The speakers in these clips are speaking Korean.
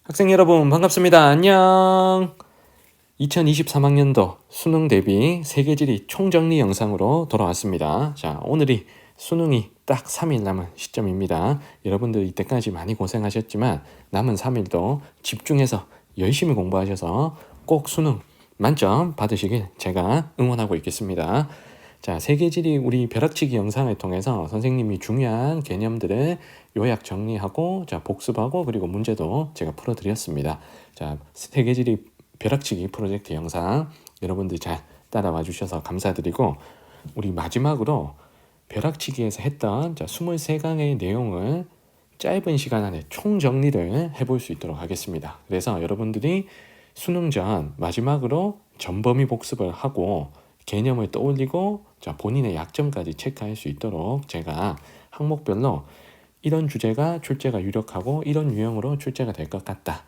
학생 여러분 반갑습니다. 안녕. 2023학년도 수능 대비 세계지리 총정리 영상으로 돌아왔습니다. 자, 오늘이 수능이 딱 3일 남은 시점입니다. 여러분들 이때까지 많이 고생하셨지만 남은 3일도 집중해서 열심히 공부하셔서 꼭 수능 만점 받으시길 제가 응원하고 있겠습니다. 자, 세계지리 우리 벼락치기 영상을 통해서 선생님이 중요한 개념들을 요약 정리하고 자, 복습하고 그리고 문제도 제가 풀어드렸습니다. 자, 세계지리 벼락치기 프로젝트 영상 여러분들 잘 따라와 주셔서 감사드리고 우리 마지막으로 벼락치기에서 했던 자, 23강의 내용을 짧은 시간 안에 총정리를 해볼 수 있도록 하겠습니다. 그래서 여러분들이 수능 전 마지막으로 전범위 복습을 하고 개념을 떠올리고 자, 본인의 약점까지 체크할 수 있도록 제가 항목별로 이런 주제가 출제가 유력하고 이런 유형으로 출제가 될 것 같다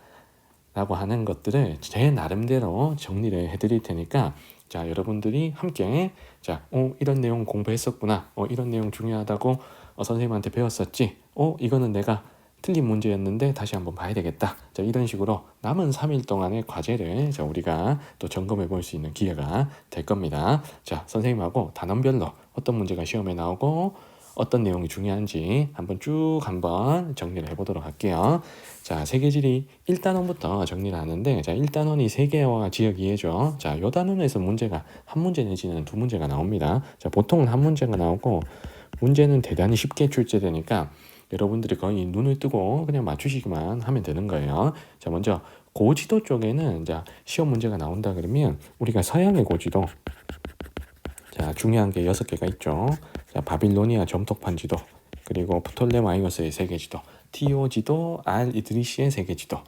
라고 하는 것들을 제 나름대로 정리를 해드릴 테니까 자, 여러분들이 함께 자, 이런 내용 공부했었구나, 이런 내용 중요하다고 선생님한테 배웠었지, 이거는 내가 틀린 문제였는데 다시 한번 봐야 되겠다. 자, 이런 식으로 남은 3일 동안의 과제를 자, 우리가 또 점검해 볼 수 있는 기회가 될 겁니다. 자, 선생님하고 단원별로 어떤 문제가 시험에 나오고 어떤 내용이 중요한지 한번 정리를 해보도록 할게요. 자, 세계지리 1단원부터 정리를 하는데 자, 1단원이 세계와 지역 이해죠. 자, 요 단원에서 문제가 한 문제 내지는 두 문제가 나옵니다. 자, 보통은 한 문제가 나오고 문제는 대단히 쉽게 출제되니까 여러분들이 거의 눈을 뜨고 그냥 맞추시기만 하면 되는 거예요. 자, 먼저 고지도 쪽에는 자, 시험 문제가 나온다 그러면 우리가 서양의 고지도 자, 중요한 게 6개가 있죠. 자, 바빌로니아 점토판 지도, 그리고 프톨레마이오스의 세계지도, 티오 지도, 알 이드리시의 세계지도,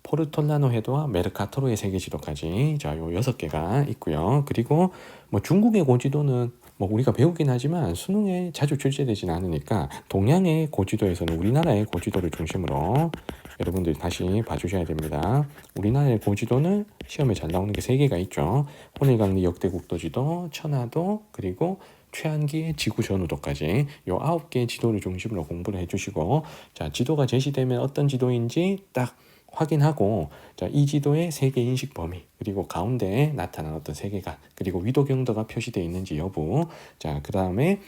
포르톨라노 해도와 메르카토르의 세계지도까지 자, 요 6개가 있고요. 그리고 뭐 중국의 고지도는 뭐 우리가 배우긴 하지만 수능에 자주 출제되지는 않으니까 동양의 고지도에서는 우리나라의 고지도를 중심으로 여러분들 다시 봐주셔야 됩니다. 우리나라의 고지도는 시험에 잘 나오는 게 3개가 있죠. 혼일강리 역대국도지도, 천하도, 그리고 최한기의 지구 전후도까지 요 9개의 지도를 중심으로 공부를 해주시고 자, 지도가 제시되면 어떤 지도인지 딱 확인하고 자, 이 지도의 세계 인식 범위 그리고 가운데에 나타난 어떤 세계관 그리고 위도 경도가 표시되어 있는지 여부 자, 그 다음에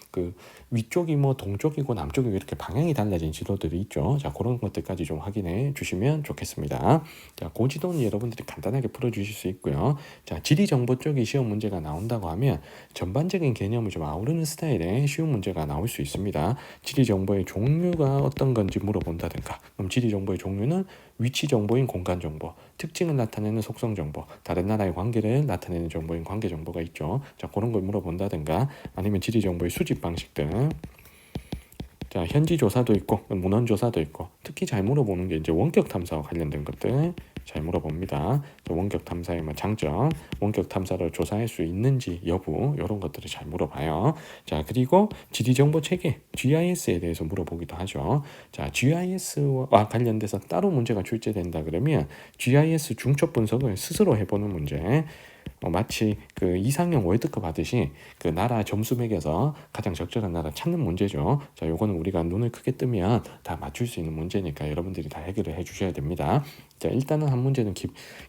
그 위쪽이 뭐 동쪽이고 남쪽이고 이렇게 방향이 달라진 지도들이 있죠. 자, 그런 것들까지 좀 확인해 주시면 좋겠습니다. 자, 그 지도는 여러분들이 간단하게 풀어주실 수 있고요. 자, 지리 정보 쪽이 시험 문제가 나온다고 하면 전반적인 개념을 좀 아우르는 스타일의 쉬운 문제가 나올 수 있습니다. 지리 정보의 종류가 어떤 건지 물어본다든가 그럼 지리 정보의 종류는 위치 정보인 공간 정보, 특징을 나타내는 속성 정보, 다른 나라의 관계를 나타내는 정보인 관계 정보가 있죠. 자, 그런 걸 물어본다든가 아니면 지리 정보의 수집 방식들 자, 현지 조사도 있고 문헌 조사도 있고 특히 잘 물어보는 게 이제 원격 탐사와 관련된 것들 잘 물어봅니다. 원격 탐사의 뭐 장점, 원격 탐사를 조사할 수 있는지 여부 이런 것들을 잘 물어봐요. 자, 그리고 지리 정보 체계 GIS에 대해서 물어보기도 하죠. 자, GIS와 관련돼서 따로 문제가 출제된다 그러면 GIS 중첩 분석을 스스로 해보는 문제. 마치 그 이상형 월드컵 하듯이 그 나라 점수 매겨서 가장 적절한 나라 찾는 문제죠. 자, 요거는 우리가 눈을 크게 뜨면 다 맞출 수 있는 문제니까 여러분들이 다 해결을 해 주셔야 됩니다. 자, 일단은 한 문제는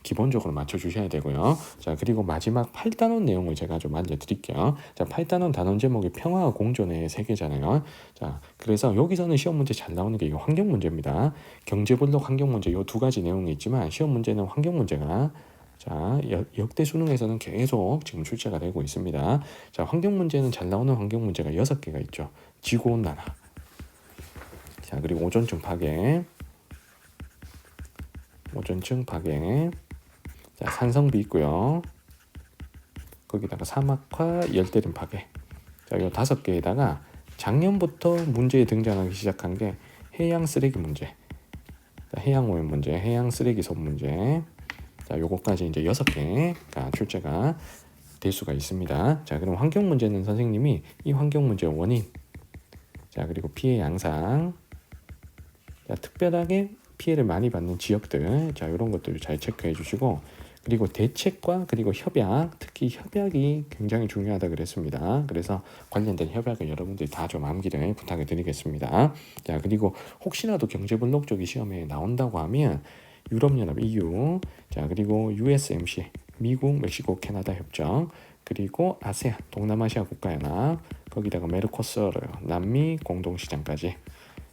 기본적으로 맞춰 주셔야 되고요. 자, 그리고 마지막 8단원 내용을 제가 좀 알려드릴게요. 자, 8단원 단원 제목이 평화와 공존의 세계잖아요. 자, 그래서 여기서는 시험 문제 잘 나오는 게 이거 환경 문제입니다. 경제블록 환경 문제 요 두 가지 내용이 있지만 시험 문제는 환경 문제가 자, 역대 수능에서는 계속 지금 출제가 되고 있습니다. 자, 환경 문제는 잘 나오는 환경 문제가 6개가 있죠. 지구온난화. 자, 그리고 오존층 파괴. 자, 산성비 있고요. 거기다가 사막화, 열대림 파괴. 자, 요 5개에다가 작년부터 문제에 등장하기 시작한 게 해양 쓰레기 문제. 자, 해양 오염 문제, 해양 쓰레기 섭 문제. 자, 요거까지 이제 6개가 출제가 될 수가 있습니다. 자, 그럼 환경 문제는 선생님이 이 환경 문제의 원인, 자, 그리고 피해 양상, 자, 특별하게 피해를 많이 받는 지역들, 자, 이런 것들을 잘 체크해 주시고, 그리고 대책과 그리고 협약, 특히 협약이 굉장히 중요하다 그랬습니다. 그래서 관련된 협약을 여러분들이 다 좀 암기를 부탁을 드리겠습니다. 자, 그리고 혹시라도 경제블록 쪽이 시험에 나온다고 하면 유럽연합 EU, 자, 그리고 USMC, 미국, 멕시코, 캐나다 협정, 그리고 아세안, 동남아시아 국가연합, 거기다가 메르코스르, 남미 공동시장까지,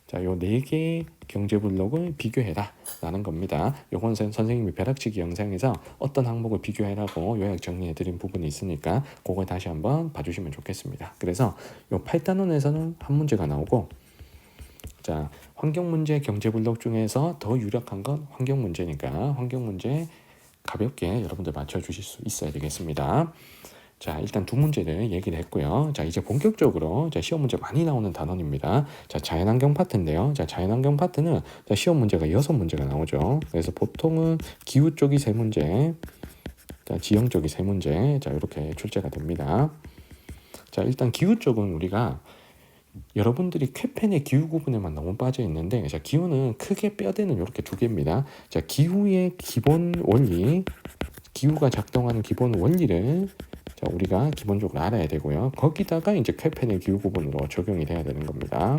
자, 요 네 개의 경제 블록을 비교해라 라는 겁니다. 요건 선생님이 벼락치기 영상에서 어떤 항목을 비교해라고 요약 정리해 드린 부분이 있으니까 그걸 다시 한번 봐주시면 좋겠습니다. 그래서 요 8단원에서는 한 문제가 나오고, 자, 환경 문제 경제 블록 중에서 더 유력한 건 환경 문제니까 환경 문제 가볍게 여러분들 맞춰주실 수 있어야 되겠습니다. 자, 일단 두 문제를 얘기를 했고요. 자, 이제 본격적으로 자, 시험 문제 많이 나오는 단원입니다. 자, 자연환경 파트인데요. 자, 자연환경 파트는 자, 시험 문제가 6문제가 나오죠. 그래서 보통은 기후 쪽이 3문제, 자, 지형 쪽이 3문제, 자, 이렇게 출제가 됩니다. 자, 일단 기후 쪽은 우리가 여러분들이 쾌펜의 기후 구분에만 너무 빠져 있는데, 자, 기후는 크게 뼈대는 이렇게 두 개입니다. 자, 기후의 기본 원리, 기후가 작동하는 기본 원리를 자, 우리가 기본적으로 알아야 되고요. 거기다가 이제 쾌펜의 기후 구분으로 적용이 돼야 되는 겁니다.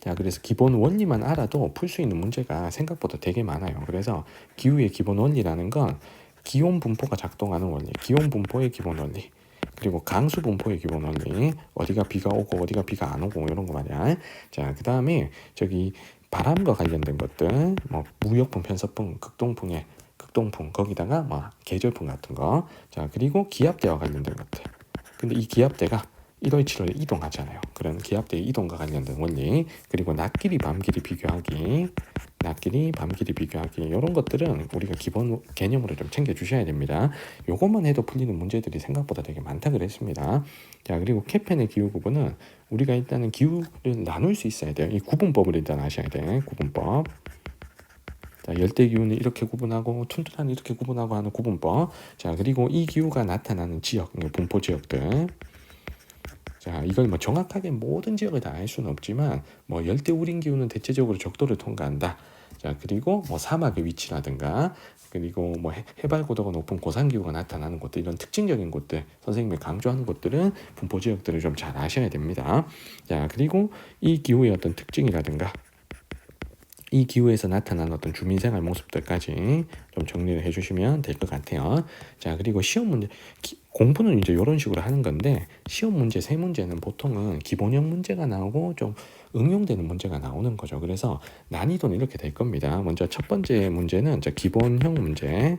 자, 그래서 기본 원리만 알아도 풀 수 있는 문제가 생각보다 되게 많아요. 그래서 기후의 기본 원리라는 건 기온 분포가 작동하는 원리, 기온 분포의 기본 원리, 그리고 강수 분포의 기본 원리, 어디가 비가 오고 어디가 비가 안 오고 이런 거 말이야. 자, 그 다음에 저기 바람과 관련된 것들, 뭐 무역풍, 편서풍, 극동풍, 거기다가 뭐 계절풍 같은 거. 자, 그리고 기압대와 관련된 것들. 근데 이 기압대가 1월 7월에 이동하잖아요. 그런 기압대의 이동과 관련된 원리, 그리고 낮길이 밤길이 비교하기, 이런 것들은 우리가 기본 개념으로 좀 챙겨주셔야 됩니다. 요것만 해도 풀리는 문제들이 생각보다 되게 많다 그랬습니다. 자, 그리고 쾌펜의 기후 구분은 우리가 일단은 기후를 나눌 수 있어야 돼요. 이 구분법을 일단 아셔야 돼. 구분법. 자, 열대 기후는 이렇게 구분하고 툰툰한 이렇게 구분하고 하는 구분법. 자, 그리고 이 기후가 나타나는 지역, 분포 지역들. 자, 이걸 뭐 정확하게 모든 지역을 다 알 수는 없지만 뭐 열대 우림 기후는 대체적으로 적도를 통과한다. 자, 그리고 뭐 사막의 위치라든가, 그리고 뭐 해발 고도가 높은 고산 기후가 나타나는 곳들, 이런 특징적인 곳들, 선생님이 강조하는 곳들은 분포 지역들을 좀 잘 아셔야 됩니다. 자, 그리고 이 기후의 어떤 특징이라든가 이 기후에서 나타나는 어떤 주민생활 모습들까지 좀 정리를 해주시면 될 것 같아요. 자, 그리고 시험 문제, 공부는 이제 이런 식으로 하는 건데, 시험 문제 3문제는 보통은 기본형 문제가 나오고 좀 응용되는 문제가 나오는 거죠. 그래서 난이도는 이렇게 될 겁니다. 먼저 첫 번째 문제는 기본형 문제.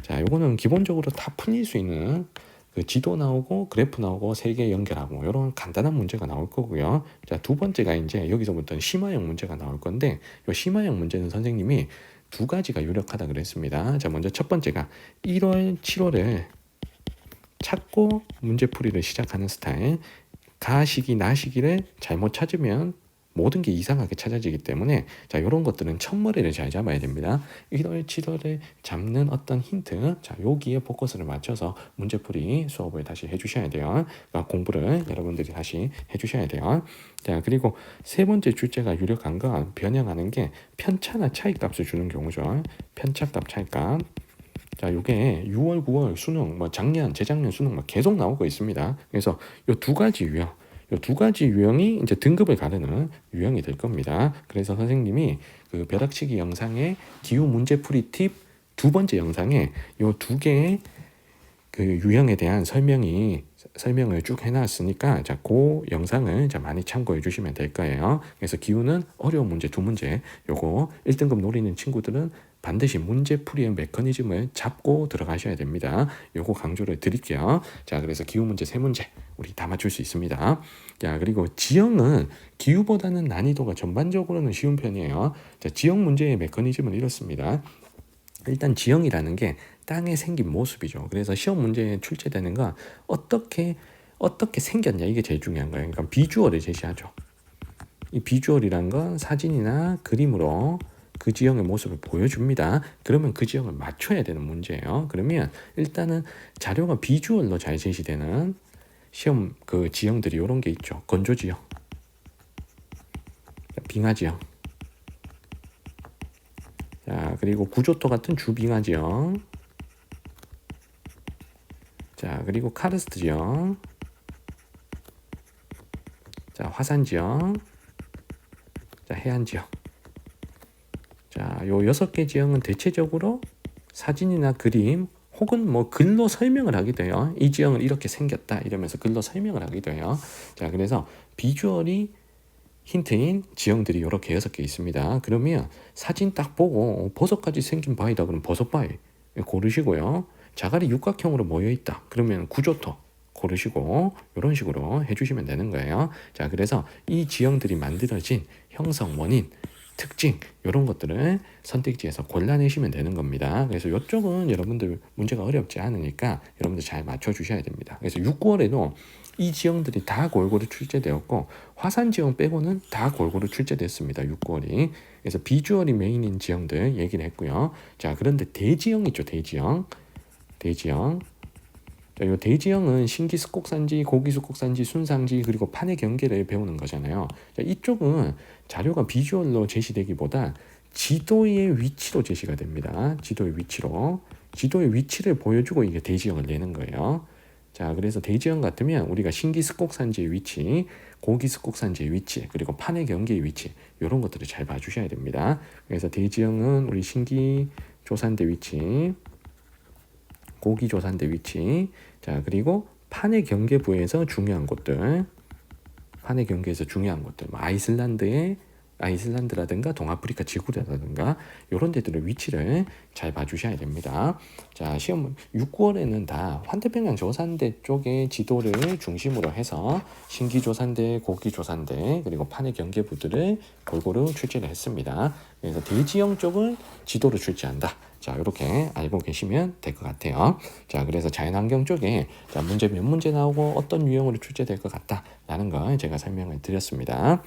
자, 요거는 기본적으로 다 풀릴 수 있는 그 지도 나오고 그래프 나오고 3개 연결하고 이런 간단한 문제가 나올 거고요. 자, 두 번째가 이제 여기서부터는 심화형 문제가 나올 건데, 이 심화형 문제는 선생님이 2가지가 유력하다 그랬습니다. 자, 먼저 첫 번째가 1월, 7월에 찾고 문제풀이를 시작하는 스타일. 가시기, 나시기를 잘못 찾으면 모든 게 이상하게 찾아지기 때문에, 자, 이런 것들은 첫머리를 잘 잡아야 됩니다. 1월, 7월에 잡는 어떤 힌트, 자, 여기에 포커스를 맞춰서 문제풀이 수업을 다시 해주셔야 돼요. 그러니까 공부를 여러분들이 다시 해주셔야 돼요. 자, 그리고 세 번째 출제가 유력한 건 변형하는 게 편차나 차이값을 주는 경우죠. 편차값, 차이값. 자, 요게 6월, 9월 수능, 뭐 작년, 재작년 수능 막 계속 나오고 있습니다. 그래서 요 2가지 유형, 이 2가지 유형이 이제 등급을 가르는 유형이 될 겁니다. 그래서 선생님이 그 벼락치기 영상의 기후 문제풀이 팁 2번째 영상에 이 2개의 그 유형에 대한 설명을 쭉 해놨으니까, 자, 그 영상을 자, 많이 참고해 주시면 될 거예요. 그래서 기후는 어려운 문제 2문제, 요거 1등급 노리는 친구들은 반드시 문제풀이의 메커니즘을 잡고 들어가셔야 됩니다. 요거 강조를 드릴게요. 자, 그래서 기후 문제 3문제 우리 다 맞출 수 있습니다. 자, 그리고 지형은 기후보다는 난이도가 전반적으로는 쉬운 편이에요. 자, 지형 문제의 메커니즘은 이렇습니다. 일단 지형이라는 게 땅에 생긴 모습이죠. 그래서 시험 문제에 출제되는 건 어떻게 생겼냐, 이게 제일 중요한 거예요. 그러니까 비주얼을 제시하죠. 이 비주얼이란 건 사진이나 그림으로 그 지형의 모습을 보여줍니다. 그러면 그 지형을 맞춰야 되는 문제예요. 그러면 일단은 자료가 비주얼로 잘 제시되는 시험 그 지형들이 이런 게 있죠. 건조 지형, 빙하 지형, 자, 그리고 구조토 같은 주빙하 지형. 자, 그리고 카르스트 지형. 자, 화산 지형. 자, 해안 지형. 자, 요 6개 지형은 대체적으로 사진이나 그림 혹은 뭐 글로 설명을 하기도 해요. 이 지형은 이렇게 생겼다 이러면서 글로 설명을 하기도 해요. 자, 그래서 비주얼이 힌트인 지형들이 이렇게 6개 있습니다. 그러면 사진 딱 보고 버섯까지 생긴 바위다 그러면 버섯 바위 고르시고요. 자갈이 육각형으로 모여 있다 그러면 구조토 고르시고 이런 식으로 해주시면 되는 거예요. 자, 그래서 이 지형들이 만들어진 형성 원인 특징 이런 것들을 선택지에서 골라내시면 되는 겁니다. 그래서 이쪽은 여러분들 문제가 어렵지 않으니까 여러분들 잘 맞춰주셔야 됩니다. 그래서 6, 9월에도 이 지형들이 다 골고루 출제되었고 화산 지형 빼고는 다 골고루 출제됐습니다. 6, 9월이. 그래서 비주얼이 메인인 지형들 얘기를 했고요. 자, 그런데 대지형 있죠. 대지형. 자, 요 대지형은 신기습곡산지, 고기습곡산지, 순상지 그리고 판의 경계를 배우는 거잖아요. 자, 이쪽은 자료가 비주얼로 제시되기보다 지도의 위치로 제시가 됩니다. 지도의 위치를 보여주고 이게 대지형을 내는 거예요. 자, 그래서 대지형 같으면 우리가 신기습곡산지의 위치, 고기습곡산지의 위치, 그리고 판의 경계의 위치 이런 것들을 잘 봐주셔야 됩니다. 그래서 대지형은 우리 신기조산대 위치, 고기조산대 위치, 자, 그리고 판의 경계부에서 중요한 곳들, 뭐 아이슬란드라든가 동아프리카 지구라든가 이런 데들의 위치를 잘 봐주셔야 됩니다. 자, 시험 6, 9월에는 다 환태평양 조산대 쪽의 지도를 중심으로 해서 신기조산대, 고기조산대 그리고 판의 경계부들을 골고루 출제를 했습니다. 그래서 대지형 쪽은 지도로 출제한다. 자, 이렇게 알고 계시면 될 것 같아요. 자, 그래서 자연환경 쪽에 자, 문제 몇 문제 나오고 어떤 유형으로 출제될 것 같다라는 걸 제가 설명을 드렸습니다.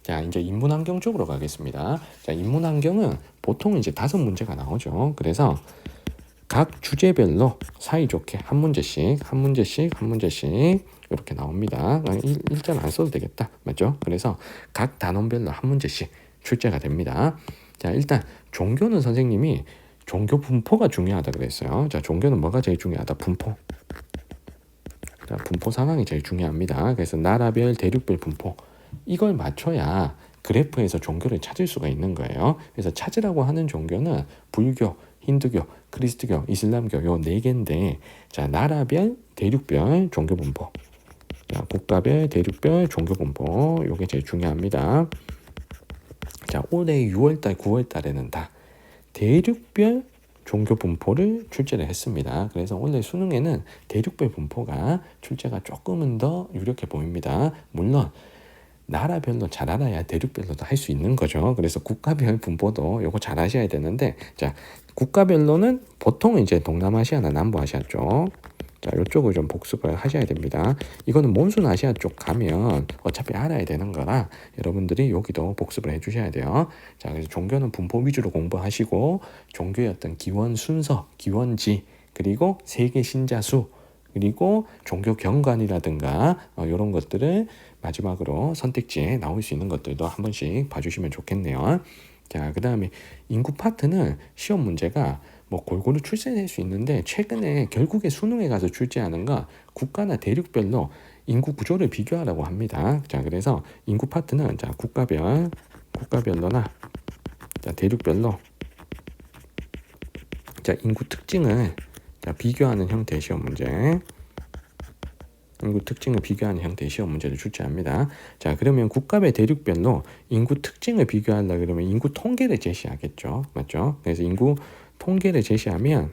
자, 이제 인문환경 쪽으로 가겠습니다. 자, 인문환경은 보통 이제 5문제가 나오죠. 그래서 각 주제별로 사이좋게 한 문제씩 이렇게 나옵니다. 일자는 안 써도 되겠다. 맞죠? 그래서 각 단원별로 한 문제씩 출제가 됩니다. 자, 일단 종교는 선생님이 종교 분포가 중요하다 그랬어요. 자, 종교는 뭐가 제일 중요하다? 분포. 자, 분포 상황이 제일 중요합니다. 그래서 나라별, 대륙별 분포. 이걸 맞춰야 그래프에서 종교를 찾을 수가 있는 거예요. 그래서 찾으라고 하는 종교는 불교, 힌두교, 크리스트교, 이슬람교 요 4개인데 자, 나라별, 대륙별 종교 분포. 자, 국가별, 대륙별 종교 분포. 요게 제일 중요합니다. 자, 올해 6월달, 9월달에는 다 대륙별 종교 분포를 출제를 했습니다. 그래서 원래 수능에는 대륙별 분포가 출제가 조금은 더 유력해 보입니다. 물론 나라별로 잘 알아야 대륙별로도 할 수 있는 거죠. 그래서 국가별 분포도 요거 잘 하셔야 되는데 자, 국가별로는 보통 이제 동남아시아나 남부아시아 쪽 자, 요쪽을 좀 복습을 하셔야 됩니다. 이거는 몬순 아시아 쪽 가면 어차피 알아야 되는 거라 여러분들이 여기도 복습을 해주셔야 돼요. 자, 그래서 종교는 분포 위주로 공부하시고 종교의 어떤 기원 순서, 기원지, 그리고 세계 신자 수, 그리고 종교 경관이라든가 이런 것들을 마지막으로 선택지에 나올 수 있는 것들도 한 번씩 봐주시면 좋겠네요. 자, 그 다음에 인구 파트는 시험 문제가 뭐 골고루 출제될 수 있는데 최근에 결국에 수능에 가서 출제하는 건 국가나 대륙별로 인구 구조를 비교하라고 합니다. 자, 그래서 인구 파트는 자, 국가별로나 자, 대륙별로 자, 인구 특징을 자, 비교하는 형태의 시험 문제. 인구 특징을 비교하는 형태의 시험 문제를 출제합니다. 자, 그러면 국가별 대륙별로 인구 특징을 비교하려 그러면 인구 통계를 제시하겠죠. 맞죠? 그래서 인구 통계를 제시하면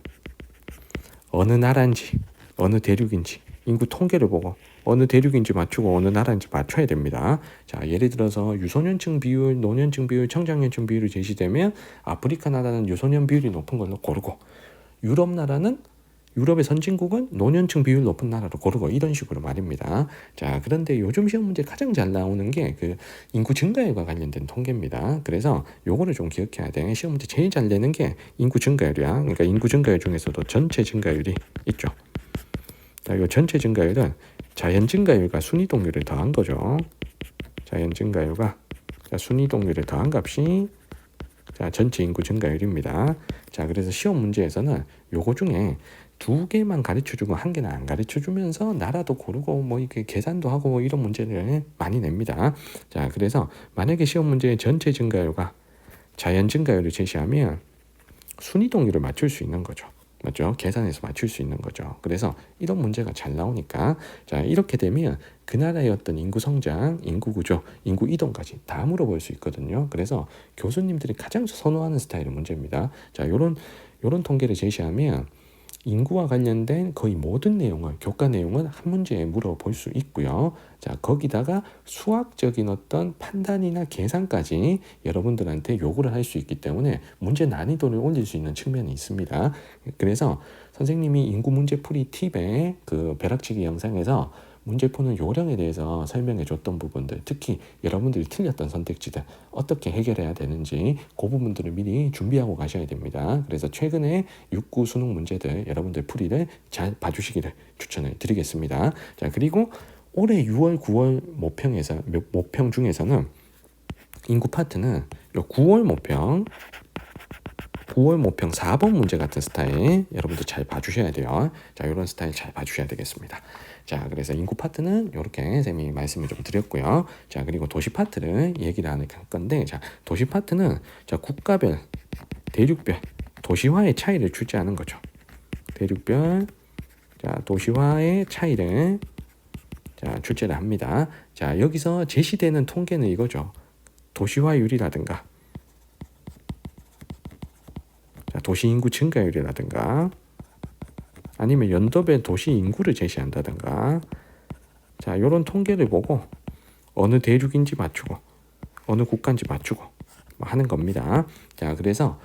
어느 나라인지 어느 대륙인지 인구 통계를 보고 어느 대륙인지 맞추고 어느 나라인지 맞춰야 됩니다. 자, 예를 들어서 유소년층 비율, 노년층 비율, 청장년층 비율이 제시되면 아프리카 나라는 유소년 비율이 높은 걸로 고르고 유럽 나라는 유럽의 선진국은 노년층 비율 높은 나라로 고르고 이런 식으로 말입니다. 자, 그런데 요즘 시험 문제 가장 잘 나오는 게 그 인구 증가율과 관련된 통계입니다. 그래서 요거를 좀 기억해야 돼. 시험 문제 제일 잘 내는 게 인구 증가율이야. 그러니까 인구 증가율 중에서도 전체 증가율이 있죠. 자, 요 전체 증가율은 자연 증가율과 순위 동률을 더한 거죠. 자연 증가율과 순위 동률을 더한 값이 자, 전체 인구 증가율입니다. 자, 그래서 시험 문제에서는 요거 중에 2개만 가르쳐주고 1개는 안 가르쳐주면서 나라도 고르고 뭐 이렇게 계산도 하고 뭐 이런 문제를 많이 냅니다. 자, 그래서 만약에 시험 문제의 전체 증가율과 자연 증가율을 제시하면 순위 동률을 맞출 수 있는 거죠. 맞죠? 계산해서 맞출 수 있는 거죠. 그래서 이런 문제가 잘 나오니까 자, 이렇게 되면 그 나라의 어떤 인구 성장, 인구 구조, 인구 이동까지 다 물어볼 수 있거든요. 그래서 교수님들이 가장 선호하는 스타일의 문제입니다. 자, 요런 통계를 제시하면 인구와 관련된 거의 모든 내용을 교과 내용은 한 문제에 물어볼 수 있고요. 자, 거기다가 수학적인 어떤 판단이나 계산까지 여러분들한테 요구를 할 수 있기 때문에 문제 난이도를 올릴 수 있는 측면이 있습니다. 그래서 선생님이 인구 문제풀이 팁의 그 벼락치기 영상에서 문제 푸는 요령에 대해서 설명해 줬던 부분들, 특히 여러분들이 틀렸던 선택지들 어떻게 해결해야 되는지 그 부분들을 미리 준비하고 가셔야 됩니다. 그래서 최근에 6구 수능 문제들 여러분들 풀이를 잘 봐주시기를 추천을 드리겠습니다. 자, 그리고 올해 6월, 9월 모평 중에서는 인구 파트는 요 9월 모평 4번 문제 같은 스타일 여러분들 잘 봐주셔야 돼요. 자, 이런 스타일 잘 봐주셔야 되겠습니다. 자, 그래서 인구 파트는 이렇게 쌤이 말씀을 좀 드렸고요. 자, 그리고 도시 파트를 얘기를 할 건데, 자, 도시 파트는 자, 국가별, 대륙별, 도시화의 차이를 출제하는 거죠. 대륙별, 자, 도시화의 차이를 자, 출제를 합니다. 자, 여기서 제시되는 통계는 이거죠. 도시화율이라든가, 자, 도시 인구 증가율이라든가, 아니면 연도별 도시 인구를 제시한다든가, 자, 이런 통계를 보고 어느 대륙인지 맞추고 어느 국가인지 맞추고 뭐 하는 겁니다. 자, 그래서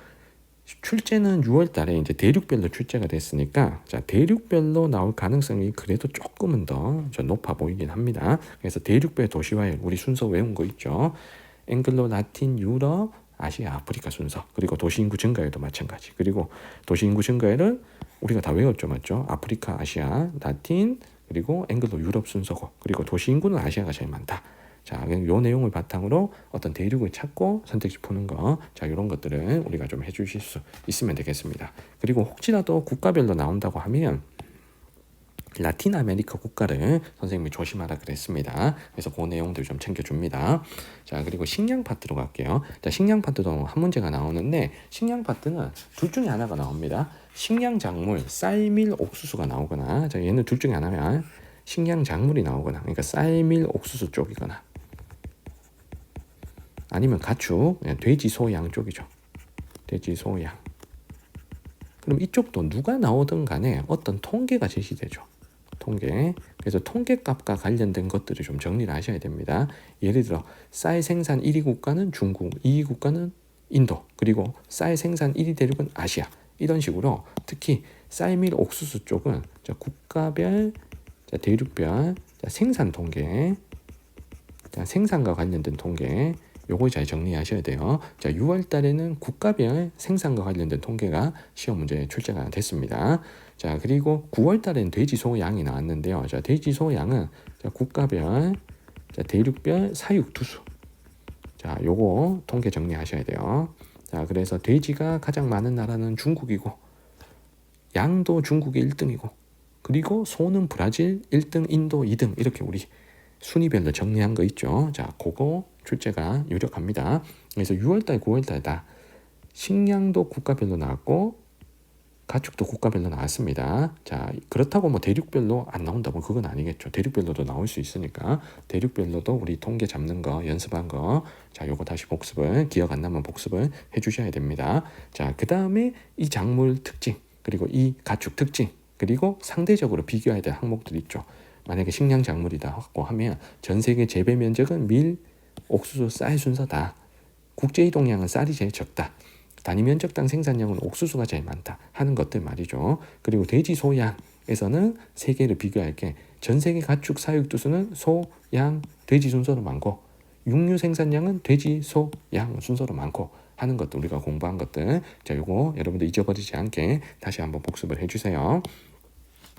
출제는 6월 달에 이제 대륙별로 출제가 됐으니까 자, 대륙별로 나올 가능성이 그래도 조금은 더 높아 보이긴 합니다. 그래서 대륙별 도시화율 우리 순서 외운 거 있죠. 앵글로 라틴 유럽 아시아 아프리카 순서, 그리고 도시인구 증가율도 마찬가지. 그리고 도시인구 증가율은 우리가 다 외웠죠, 맞죠? 아프리카, 아시아, 라틴, 그리고 앵글로 유럽 순서고, 그리고 도시인구는 아시아가 제일 많다. 자, 요 내용을 바탕으로 어떤 대륙을 찾고 선택지 푸는 거, 자, 이런 것들을 우리가 좀 해주실 수 있으면 되겠습니다. 그리고 혹시라도 국가별로 나온다고 하면 라틴 아메리카 국가를 선생님이 조심하라 그랬습니다. 그래서 그 내용들 좀 챙겨줍니다. 자, 그리고 식량 파트로 갈게요. 자, 식량 파트도 한 문제가 나오는데 식량 파트는 둘 중에 하나가 나옵니다. 식량 작물, 쌀밀, 옥수수가 나오거나, 자, 얘는 둘 중에 하나면 식량 작물이 나오거나, 그러니까 쌀밀, 옥수수 쪽이거나, 아니면 가축, 돼지, 소, 양 쪽이죠. 돼지, 소, 양. 그럼 이쪽도 누가 나오든 간에 어떤 통계가 제시되죠. 통계. 그래서 통계값과 관련된 것들을 좀 정리를 하셔야 됩니다. 예를 들어 쌀 생산 1위 국가는 중국, 2위 국가는 인도, 그리고 쌀 생산 1위 대륙은 아시아. 이런 식으로 특히 쌀밀 옥수수 쪽은 자, 국가별, 자, 대륙별, 자, 생산 통계, 자, 생산과 관련된 통계, 요걸 잘 정리하셔야 돼요. 자, 6월 달에는 국가별 생산과 관련된 통계가 시험 문제에 출제가 됐습니다. 자, 그리고 9월 달에는 돼지, 소, 양이 나왔는데요. 자, 돼지, 소, 양은 자, 국가별, 자, 대륙별, 사육, 투수. 자, 요거 통계 정리하셔야 돼요. 자, 그래서 돼지가 가장 많은 나라는 중국이고, 양도 중국이 1등이고, 그리고 소는 브라질 1등, 인도 2등, 이렇게 우리 순위별로 정리한 거 있죠. 자, 그거 출제가 유력합니다. 그래서 6월달, 9월달 다 식량도 국가별로 나왔고 가축도 국가별로 나왔습니다. 자, 그렇다고 뭐 대륙별로 안 나온다고 그건 아니겠죠. 대륙별로도 나올 수 있으니까 대륙별로도 우리 통계 잡는 거 연습한 거, 자, 요거 다시 복습을, 기억 안 나면 복습을 해주셔야 됩니다. 자, 그 다음에 이 작물 특징, 그리고 이 가축 특징, 그리고 상대적으로 비교해야 될 항목들 있죠. 만약에 식량 작물이다고 하면 전 세계 재배 면적은 밀, 옥수수, 쌀 순서다. 국제 이동량은 쌀이 제일 적다. 단위 면적당 생산량은 옥수수가 제일 많다 하는 것들 말이죠. 그리고 돼지, 소, 양에서는 세 개를 비교할 게 전 세계 가축 사육 두수는 소, 양, 돼지 순서로 많고 육류 생산량은 돼지, 소, 양 순서로 많고 하는 것도 우리가 공부한 것들. 자, 요거 여러분들 잊어버리지 않게 다시 한번 복습을 해주세요.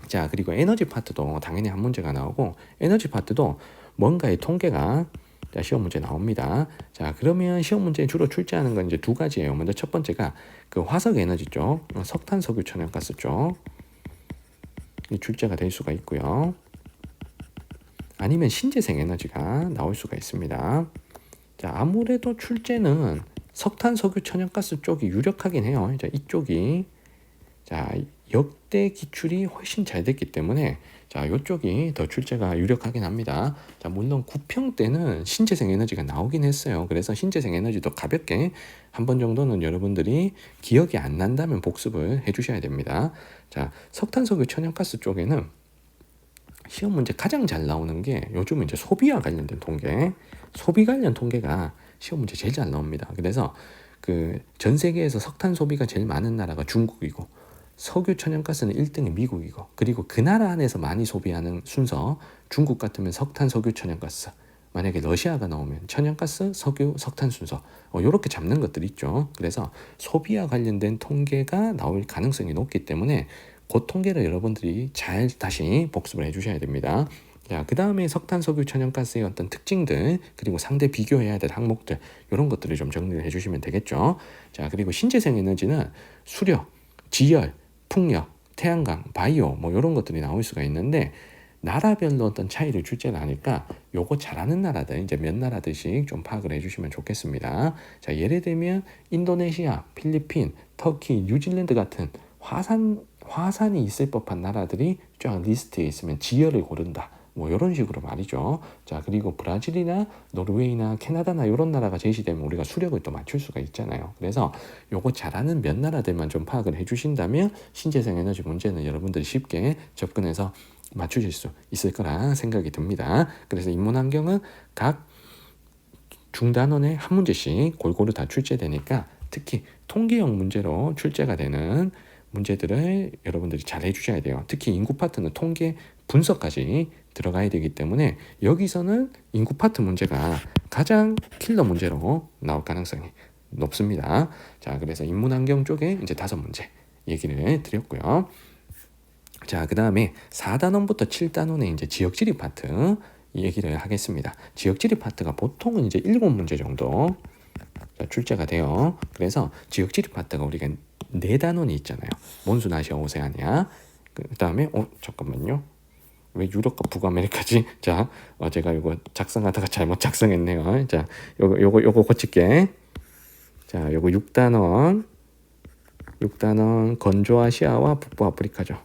자, 그리고 에너지 파트도 당연히 한 문제가 나오고 에너지 파트도 뭔가의 통계가 자, 시험 문제 나옵니다. 자, 그러면 시험 문제에 주로 출제하는 건 이제 두 가지예요. 먼저 첫 번째가 그 화석 에너지 쪽, 석탄, 석유, 천연가스 쪽 이 출제가 될 수가 있고요. 아니면 신재생 에너지가 나올 수가 있습니다. 자, 아무래도 출제는 석탄, 석유, 천연가스 쪽이 유력하긴 해요. 자, 이쪽이 자, 역대 기출이 훨씬 잘 됐기 때문에 자, 이쪽이 더 출제가 유력하긴 합니다. 자, 물론 9평 때는 신재생 에너지가 나오긴 했어요. 그래서 신재생 에너지도 가볍게 한 번 정도는 여러분들이 기억이 안 난다면 복습을 해주셔야 됩니다. 자, 석탄, 석유, 천연가스 쪽에는 시험 문제 가장 잘 나오는 게 요즘은 이제 소비와 관련된 통계, 소비 관련 통계가 시험 문제 제일 잘 나옵니다. 그래서 그 전 세계에서 석탄 소비가 제일 많은 나라가 중국이고, 석유 천연가스는 1등이 미국이고, 그리고 그 나라 안에서 많이 소비하는 순서, 중국 같으면 석탄, 석유, 천연가스, 만약에 러시아가 나오면 천연가스, 석유, 석탄 순서, 이렇게 잡는 것들이 있죠. 그래서 소비와 관련된 통계가 나올 가능성이 높기 때문에 그 통계를 여러분들이 잘 다시 복습을 해주셔야 됩니다. 자, 그 다음에 석탄, 석유, 천연가스의 어떤 특징들, 그리고 상대 비교해야 될 항목들, 이런 것들을 좀 정리를 해주시면 되겠죠. 자, 그리고 신재생 에너지는 수력, 지열, 풍력, 태양광, 바이오, 뭐 이런 것들이 나올 수가 있는데, 나라별로 어떤 차이를 출제를 하니까 요거 잘하는 나라들, 이제 몇 나라들씩 좀 파악을 해주시면 좋겠습니다. 자, 예를 들면 인도네시아, 필리핀, 터키, 뉴질랜드 같은 화산이 있을 법한 나라들이 쫙 리스트에 있으면 지열을 고른다. 뭐 이런 식으로 말이죠. 자, 그리고 브라질이나 노르웨이나 캐나다나 이런 나라가 제시되면 우리가 수력을 또 맞출 수가 있잖아요. 그래서 요거 잘하는 몇 나라들만 좀 파악을 해주신다면 신재생 에너지 문제는 여러분들이 쉽게 접근해서 맞추실 수 있을 거라 생각이 듭니다. 그래서 인문환경은 각 중단원에 한 문제씩 골고루 다 출제되니까 특히 통계형 문제로 출제가 되는 문제들을 여러분들이 잘 해주셔야 돼요. 특히 인구 파트는 통계 분석까지 들어가야 되기 때문에 여기서는 인구 파트 문제가 가장 킬러 문제로 나올 가능성이 높습니다. 자, 그래서 인문환경 쪽에 이제 5문제 얘기를 드렸고요. 자, 그 다음에 4단원부터 7단원의 이제 지역지리 파트 얘기를 하겠습니다. 지역지리 파트가 보통은 이제 7문제 정도 출제가 돼요. 그래서 지역지리 파트가 우리가 4단원이 있잖아요. 몬순, 아시아, 오세아니아. 그 다음에 잠깐만요. 왜 유럽과 북아메리카지? 자, 제가 이거 작성하다가 잘못 작성했네요. 자, 요거 고칠게. 자, 요거 6단원 건조아시아와 북부아프리카죠.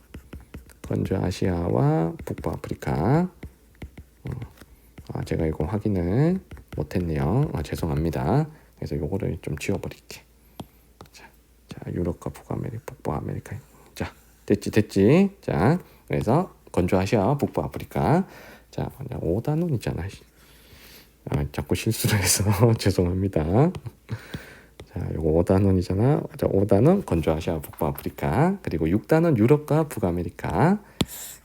건조아시아와 북부아프리카. 제가 이거 확인을 못했네요. 죄송합니다. 그래서 요거를 좀 지워버릴게. 자, 유럽과 북부아메리카. 자, 됐지. 자, 그래서 건조아시아, 북부아프리카. 자, 5단원 있잖아. 자꾸 실수를 해서 죄송합니다. 자, 요거 5단원이잖아. 자, 5단원 건조아시아, 북부아프리카. 그리고 6단원 유럽과 북아메리카.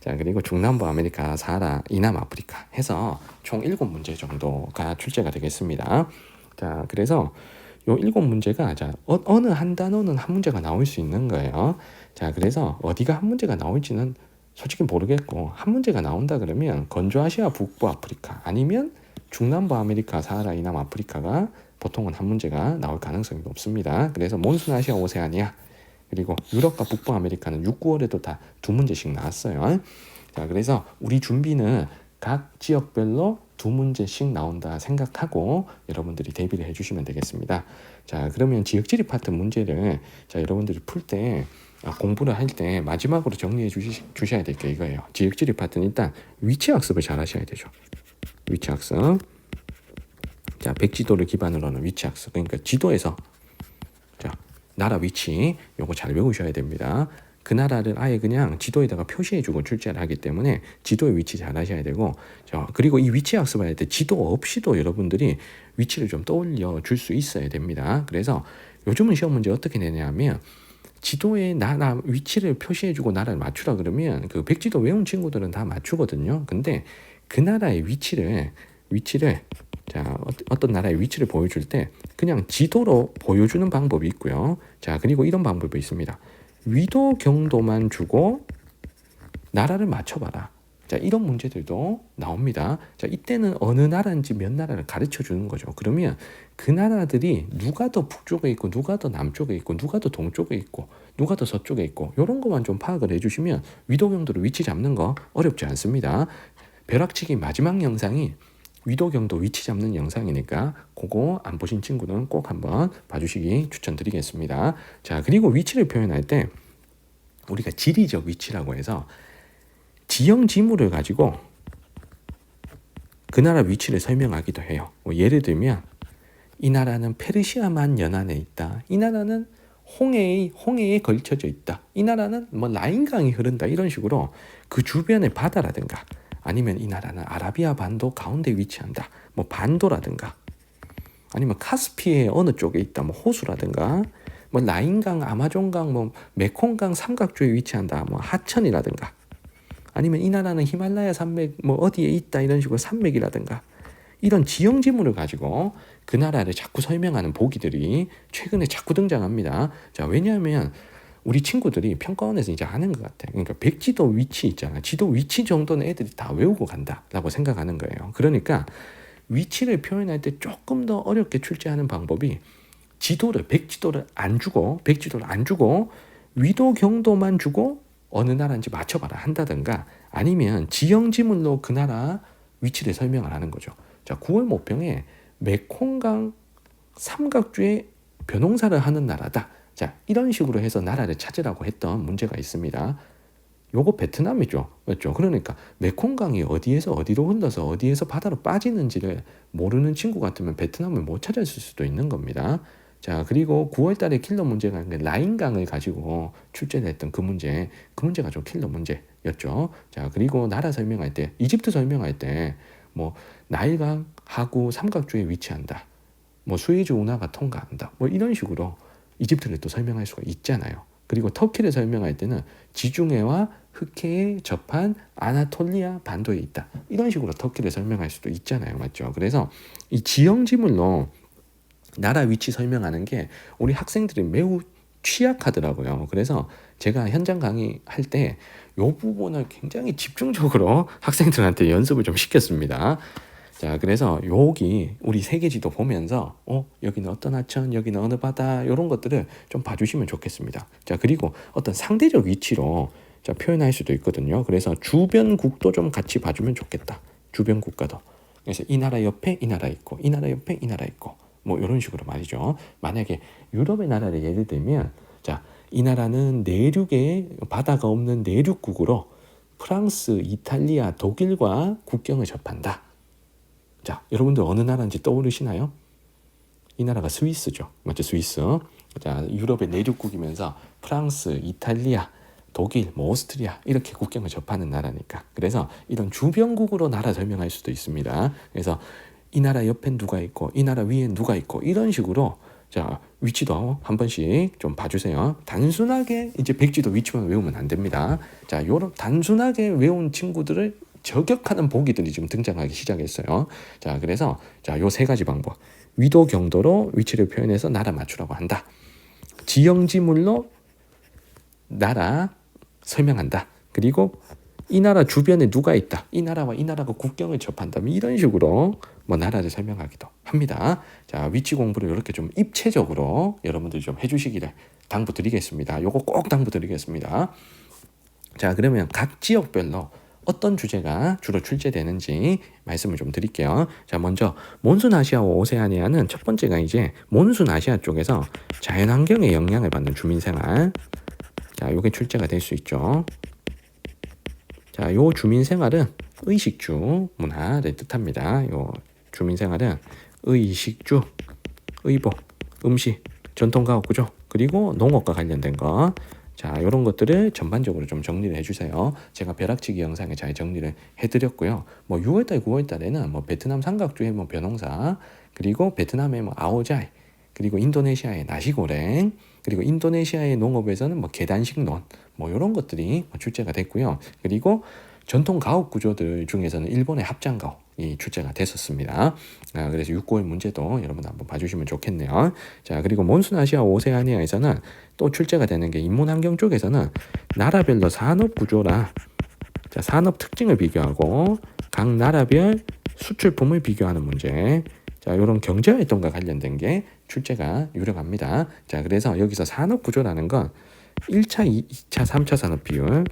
자, 그리고 중남부 아메리카, 사하라, 이남 아프리카 해서 총 7문제 정도가 출제가 되겠습니다. 자, 그래서 요 7문제가 자, 어느 한 단어는 한 문제가 나올 수 있는 거예요. 자, 그래서 어디가 한 문제가 나올지는 솔직히 모르겠고, 한 문제가 나온다 그러면 건조아시아, 북부아프리카 아니면 중남부 아메리카, 사하라, 이남 아프리카가 보통은 한 문제가 나올 가능성이 높습니다. 그래서 몬순, 아시아, 오세아니아 그리고 유럽과 북부 아메리카는 6, 9월에도 다 2문제씩 나왔어요. 자, 그래서 우리 준비는 각 지역별로 2문제씩 나온다 생각하고 여러분들이 대비를 해주시면 되겠습니다. 자, 그러면 지역지리 파트 문제를 자, 여러분들이 풀 때 공부를 할 때 마지막으로 정리해 주셔야 될 게 이거예요. 지역지리 파트는 일단 위치 학습을 잘 하셔야 되죠. 위치 학습. 자, 백지도를 기반으로 하는 위치 학습. 그러니까 지도에서 자, 나라 위치 요거 잘 외우셔야 됩니다. 그 나라를 아예 그냥 지도에다가 표시해주고 출제를 하기 때문에 지도의 위치 잘 하셔야 되고, 자, 그리고 이 위치 학습을 할 때 지도 없이도 여러분들이 위치를 좀 떠올려 줄 수 있어야 됩니다. 그래서 요즘은 시험 문제 어떻게 내냐면 지도에 나라 위치를 표시해주고 나라를 맞추라 그러면 그 백지도 외운 친구들은 다 맞추거든요. 근데 그 나라의 위치를 자, 어떤 나라의 위치를 보여줄 때 그냥 지도로 보여주는 방법이 있고요. 자, 그리고 이런 방법이 있습니다. 위도 경도만 주고 나라를 맞춰봐라. 자, 이런 문제들도 나옵니다. 자, 이때는 어느 나라인지 몇 나라를 가르쳐 주는 거죠. 그러면 그 나라들이 누가 더 북쪽에 있고 누가 더 남쪽에 있고 누가 더 동쪽에 있고 누가 더 서쪽에 있고 이런 것만 좀 파악을 해주시면 위도경도로 위치 잡는 거 어렵지 않습니다. 벼락치기 마지막 영상이 위도경도 위치 잡는 영상이니까 그거 안 보신 친구는 꼭 한번 봐주시기 추천드리겠습니다. 자, 그리고 위치를 표현할 때 우리가 지리적 위치라고 해서 지형 지물을 가지고 그 나라 위치를 설명하기도 해요. 뭐 예를 들면 이 나라는 페르시아만 연안에 있다. 이 나라는 홍해에 걸쳐져 있다. 이 나라는 뭐 라인강이 흐른다. 이런 식으로 그 주변의 바다라든가 아니면 이 나라는 아라비아 반도 가운데 위치한다. 뭐 반도라든가 아니면 카스피의 어느 쪽에 있다. 뭐 호수라든가 뭐 라인강, 아마존강, 뭐 메콩강 삼각주에 위치한다. 뭐 하천이라든가 아니면 이 나라는 히말라야 산맥 뭐 어디에 있다. 이런 식으로 산맥이라든가 이런 지형 지물을 가지고 그 나라를 자꾸 설명하는 보기들이 최근에 자꾸 등장합니다. 자, 왜냐하면 우리 친구들이 평가원에서 이제 아는 것 같아요. 그러니까 백지도 위치 있잖아. 지도 위치 정도는 애들이 다 외우고 간다라고 생각하는 거예요. 그러니까 위치를 표현할 때 조금 더 어렵게 출제하는 방법이 백지도를 안 주고 위도 경도만 주고 어느 나라인지 맞춰봐라 한다든가 아니면 지형 지물로 그 나라 위치를 설명을 하는 거죠. 자, 9월 모평에 메콩강 삼각주에 벼농사를 하는 나라다. 자, 이런 식으로 해서 나라를 찾으라고 했던 문제가 있습니다. 요거 베트남이죠. 맞죠? 그러니까 메콩강이 어디에서 어디로 흘러서 어디에서 바다로 빠지는지를 모르는 친구 같으면 베트남을 못 찾았을 수도 있는 겁니다. 자, 그리고 9월 달에 킬러 문제가 라인강을 가지고 출제를 했던 그 문제가 좀 킬러 문제였죠. 자, 그리고 나라 설명할 때, 이집트 설명할 때 뭐 나일강 하구 삼각주에 위치한다. 뭐 수에즈 운하가 통과한다. 뭐 이런 식으로 이집트를 또 설명할 수가 있잖아요. 그리고 터키를 설명할 때는 지중해와 흑해에 접한 아나톨리아 반도에 있다. 이런 식으로 터키를 설명할 수도 있잖아요. 맞죠? 그래서 이 지형 지물로 나라 위치 설명하는 게 우리 학생들이 매우 취약하더라고요. 그래서 제가 현장 강의할 때 이 부분을 굉장히 집중적으로 학생들한테 연습을 좀 시켰습니다. 자, 그래서 여기 우리 세계지도 보면서 여기는 어떤 하천, 여기는 어느 바다 이런 것들을 좀 봐주시면 좋겠습니다. 자, 그리고 어떤 상대적 위치로 자, 표현할 수도 있거든요. 그래서 주변국도 좀 같이 봐주면 좋겠다. 주변 국가도. 그래서 이 나라 옆에 이 나라 있고 이 나라 옆에 이 나라 있고 뭐 이런 식으로 말이죠. 만약에 유럽의 나라를 예를 들면 자, 이 나라는 내륙에 바다가 없는 내륙국으로 프랑스, 이탈리아, 독일과 국경을 접한다. 자, 여러분들 어느 나라인지 떠오르시나요? 이 나라가 스위스죠. 맞죠? 스위스. 자, 유럽의 내륙국이면서 프랑스, 이탈리아, 독일, 뭐 오스트리아 이렇게 국경을 접하는 나라니까. 그래서 이런 주변국으로 나라 설명할 수도 있습니다. 그래서 이 나라 옆엔 누가 있고 이 나라 위엔 누가 있고 이런 식으로 자, 위치도 한 번씩 좀 봐주세요. 단순하게 이제 백지도 위치만 외우면 안 됩니다. 자, 요런 단순하게 외운 친구들을 저격하는 보기들이 지금 등장하기 시작했어요. 자, 그래서 자, 요 세 가지 방법. 위도 경도로 위치를 표현해서 나라 맞추라고 한다. 지형지물로 나라 설명한다. 그리고 이 나라 주변에 누가 있다. 이 나라와 이 나라가 국경을 접한다. 이런 식으로 뭐 나라를 설명하기도 합니다. 자, 위치 공부를 이렇게 좀 입체적으로 여러분들이 좀 해주시기를 당부드리겠습니다. 요거 꼭 당부드리겠습니다. 자, 그러면 각 지역별로 어떤 주제가 주로 출제되는지 말씀을 좀 드릴게요. 자, 먼저 몬순 아시아와 오세아니아는 첫 번째가 이제 몬순 아시아 쪽에서 자연환경에 영향을 받는 주민생활. 자, 요게 출제가 될 수 있죠. 자, 요 주민생활은 의식주 문화를 뜻합니다. 요 주민생활은 의식주, 의복, 음식, 전통가옥 구조, 그리고 농업과 관련된 거. 자, 이런 것들을 전반적으로 좀 정리를 해주세요. 제가 벼락치기 영상에 잘 정리를 해드렸고요. 뭐 6월달, 9월달에는 뭐 베트남 삼각주의 뭐 벼농사, 그리고 베트남의 뭐 아오자이, 그리고 인도네시아의 나시고랭, 그리고 인도네시아의 농업에서는 뭐 계단식논, 뭐 이런 것들이 출제가 됐고요. 그리고 전통 가옥 구조들 중에서는 일본의 합장가옥이 출제가 됐었습니다. 그래서 6, 9월 문제도 여러분 한번 봐주시면 좋겠네요. 자, 그리고 몬순 아시아 오세아니아에서는 또 출제가 되는 게 인문환경 쪽에서는 나라별로 산업 구조라 자, 산업 특징을 비교하고 각 나라별 수출품을 비교하는 문제. 자, 이런 경제 활동과 관련된 게 출제가 유력합니다. 자, 그래서 여기서 산업 구조라는 건 1차, 2차, 3차 산업 비율.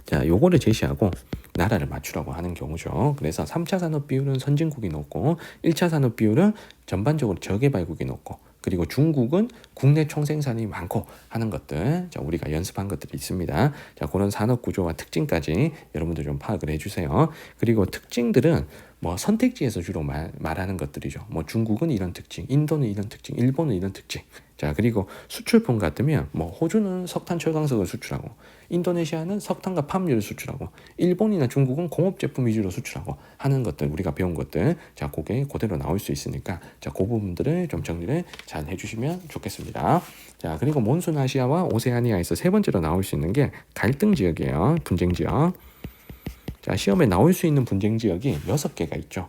자, 요거를 제시하고 나라를 맞추라고 하는 경우죠. 그래서 3차 산업 비율은 선진국이 높고 1차 산업 비율은 전반적으로 저개발국이 높고 그리고 중국은 국내 총생산이 많고 하는 것들, 자, 우리가 연습한 것들이 있습니다. 자, 그런 산업 구조와 특징까지 여러분들 좀 파악을 해주세요. 그리고 특징들은 뭐 선택지에서 주로 말하는 것들이죠. 뭐 중국은 이런 특징, 인도는 이런 특징, 일본은 이런 특징. 자, 그리고 수출품 같으면 뭐 호주는 석탄 철강석을 수출하고 인도네시아는 석탄과 팜유를 수출하고 일본이나 중국은 공업 제품 위주로 수출하고 하는 것들, 우리가 배운 것들, 자, 그게 그대로 나올 수 있으니까 자, 그 부분들을 좀 정리를 잘 해주시면 좋겠습니다. 자, 그리고 몬순 아시아와 오세아니아에서 세 번째로 나올 수 있는 게 갈등 지역이에요. 분쟁 지역. 자, 시험에 나올 수 있는 분쟁 지역이 6개가 있죠.